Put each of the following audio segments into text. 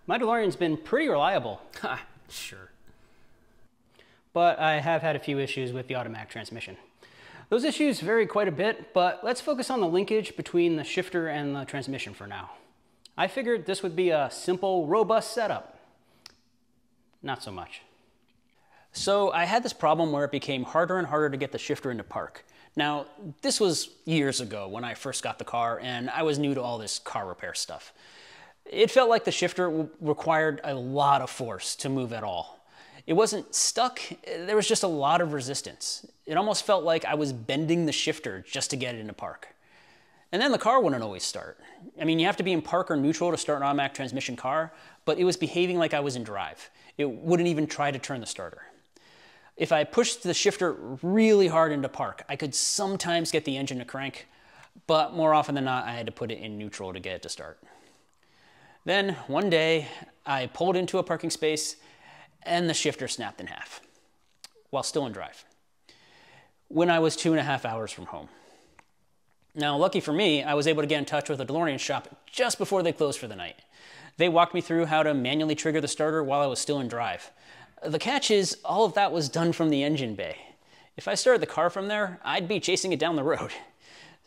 My DeLorean's been pretty reliable. Ha, sure. But I have had a few issues with the automatic transmission. Those issues vary quite a bit, but let's focus on the linkage between the shifter and the transmission for now. I figured this would be a simple, robust setup. Not so much. So I had this problem where it became harder and harder to get the shifter into park. Now, this was years ago when I first got the car and I was new to all this car repair stuff. It felt like the shifter required a lot of force to move at all. It wasn't stuck, there was just a lot of resistance. It almost felt like I was bending the shifter just to get it into park. And then the car wouldn't always start. I mean, you have to be in park or neutral to start an automatic transmission car, but it was behaving like I was in drive. It wouldn't even try to turn the starter. If I pushed the shifter really hard into park, I could sometimes get the engine to crank, but more often than not, I had to put it in neutral to get it to start. Then one day, I pulled into a parking space and the shifter snapped in half, while still in drive, when I was 2.5 hours from home. Now, lucky for me, I was able to get in touch with a DeLorean shop just before they closed for the night. They walked me through how to manually trigger the starter while I was still in drive. The catch is, all of that was done from the engine bay. If I started the car from there, I'd be chasing it down the road.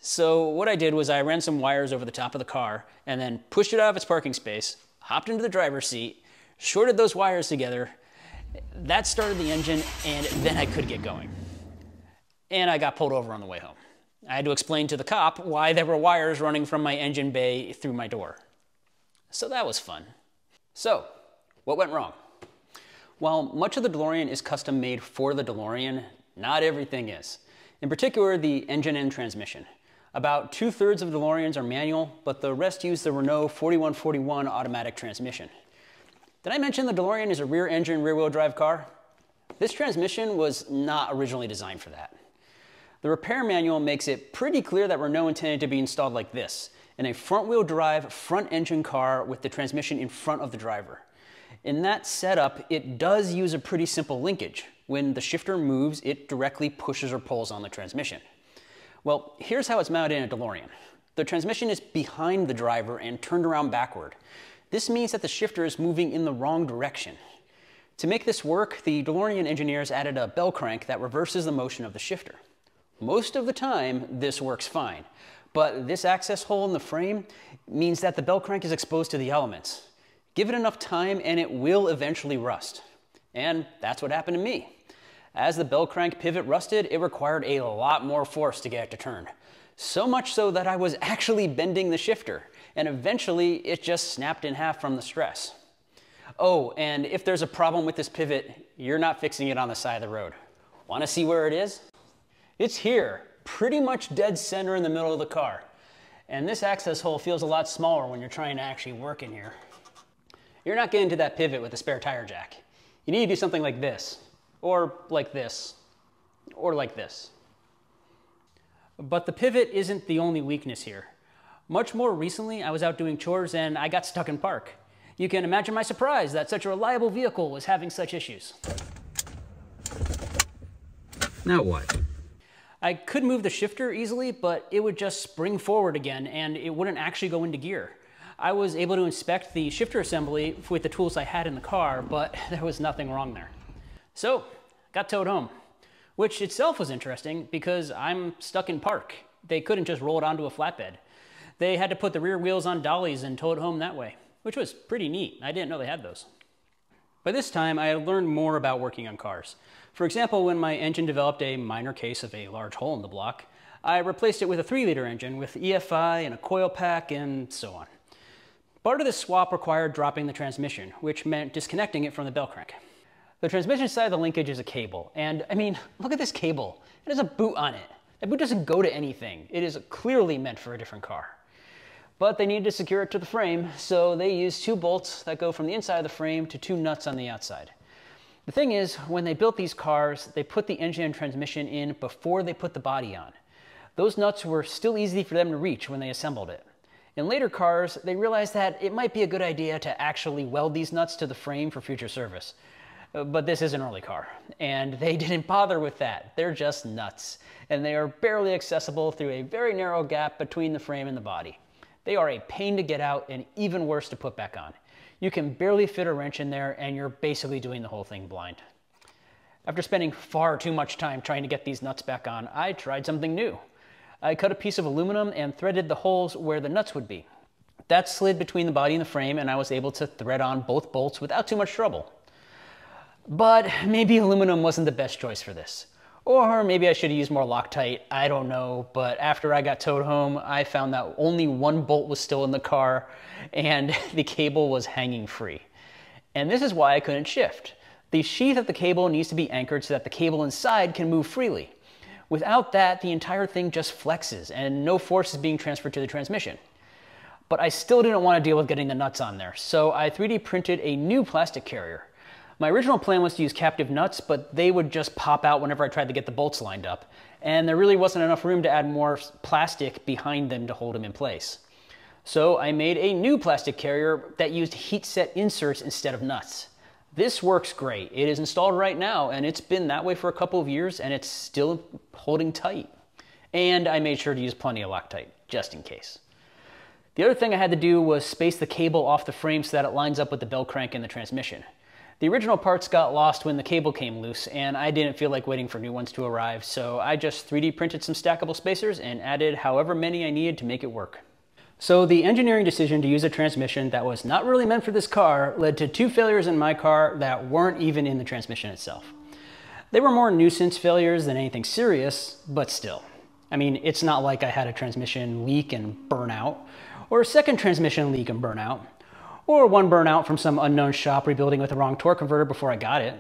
So what I did was I ran some wires over the top of the car and then pushed it out of its parking space, hopped into the driver's seat, shorted those wires together. That started the engine, and then I could get going. And I got pulled over on the way home. I had to explain to the cop why there were wires running from my engine bay through my door. So that was fun. So, what went wrong? While much of the DeLorean is custom made for the DeLorean, not everything is. In particular, the engine and transmission. About 2/3 of DeLoreans are manual, but the rest use the Renault 4141 automatic transmission. Did I mention the DeLorean is a rear engine, rear wheel drive car? This transmission was not originally designed for that. The repair manual makes it pretty clear that Renault intended to be installed like this, in a front wheel drive, front engine car with the transmission in front of the driver. In that setup, it does use a pretty simple linkage. When the shifter moves, it directly pushes or pulls on the transmission. Well, here's how it's mounted in a DeLorean. The transmission is behind the driver and turned around backward. This means that the shifter is moving in the wrong direction. To make this work, the DeLorean engineers added a Bellcrank that reverses the motion of the shifter. Most of the time, this works fine, but this access hole in the frame means that the Bellcrank is exposed to the elements. Give it enough time and it will eventually rust. And that's what happened to me. As the Bellcrank pivot rusted, it required a lot more force to get it to turn. So much so that I was actually bending the shifter, and eventually it just snapped in half from the stress. Oh, and if there's a problem with this pivot, you're not fixing it on the side of the road. Want to see where it is? It's here, pretty much dead center in the middle of the car. And this access hole feels a lot smaller when you're trying to actually work in here. You're not getting to that pivot with a spare tire jack. You need to do something like this, or like this, or like this. But the pivot isn't the only weakness here. Much more recently, I was out doing chores and I got stuck in park. You can imagine my surprise that such a reliable vehicle was having such issues. Now what? I could move the shifter easily, but it would just spring forward again and it wouldn't actually go into gear. I was able to inspect the shifter assembly with the tools I had in the car, but there was nothing wrong there. So, got towed home, which itself was interesting because I'm stuck in park. They couldn't just roll it onto a flatbed. They had to put the rear wheels on dollies and tow it home that way, which was pretty neat. I didn't know they had those. By this time, I had learned more about working on cars. For example, when my engine developed a minor case of a large hole in the block, I replaced it with a 3-liter engine with EFI and a coil pack and so on. Part of this swap required dropping the transmission, which meant disconnecting it from the Bellcrank. The transmission side of the linkage is a cable, and I mean, look at this cable. It has a boot on it. That boot doesn't go to anything. It is clearly meant for a different car. But they needed to secure it to the frame, so they used 2 bolts that go from the inside of the frame to 2 nuts on the outside. The thing is, when they built these cars, they put the engine and transmission in before they put the body on. Those nuts were still easy for them to reach when they assembled it. In later cars, they realized that it might be a good idea to actually weld these nuts to the frame for future service. But this is an early car, and they didn't bother with that. They're just nuts, and they are barely accessible through a very narrow gap between the frame and the body. They are a pain to get out and even worse to put back on. You can barely fit a wrench in there and you're basically doing the whole thing blind. After spending far too much time trying to get these nuts back on, I tried something new. I cut a piece of aluminum and threaded the holes where the nuts would be. That slid between the body and the frame, and I was able to thread on both bolts without too much trouble. But maybe aluminum wasn't the best choice for this. Or maybe I should have used more Loctite, I don't know. But after I got towed home, I found that only one bolt was still in the car and the cable was hanging free. And this is why I couldn't shift. The sheath of the cable needs to be anchored so that the cable inside can move freely. Without that, the entire thing just flexes and no force is being transferred to the transmission. But I still didn't want to deal with getting the nuts on there, so I 3D printed a new plastic carrier. My original plan was to use captive nuts, but they would just pop out whenever I tried to get the bolts lined up. And there really wasn't enough room to add more plastic behind them to hold them in place. So I made a new plastic carrier that used heat set inserts instead of nuts. This works great. It is installed right now, and it's been that way for a couple of years, and it's still holding tight. And I made sure to use plenty of Loctite, just in case. The other thing I had to do was space the cable off the frame so that it lines up with the bell crank in the transmission. The original parts got lost when the cable came loose, and I didn't feel like waiting for new ones to arrive, so I just 3D printed some stackable spacers and added however many I needed to make it work. So the engineering decision to use a transmission that was not really meant for this car led to 2 failures in my car that weren't even in the transmission itself. They were more nuisance failures than anything serious, but still. I mean, it's not like I had a transmission leak and burn out, or a second transmission leak and burn out, or one burnout from some unknown shop rebuilding with the wrong torque converter before I got it,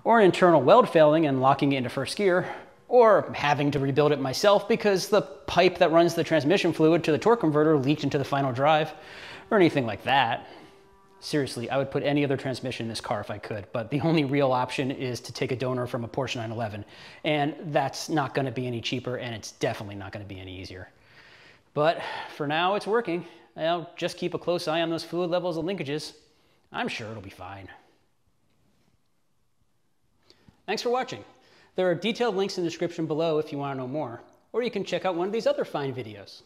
or an internal weld failing and locking it into first gear, or having to rebuild it myself because the pipe that runs the transmission fluid to the torque converter leaked into the final drive, or anything like that. Seriously, I would put any other transmission in this car if I could, but the only real option is to take a donor from a Porsche 911, and that's not going to be any cheaper, and it's definitely not going to be any easier. But for now, it's working. I'll just keep a close eye on those fluid levels and linkages. I'm sure it'll be fine. Thanks for watching. There are detailed links in the description below if you want to know more, or you can check out one of these other fine videos.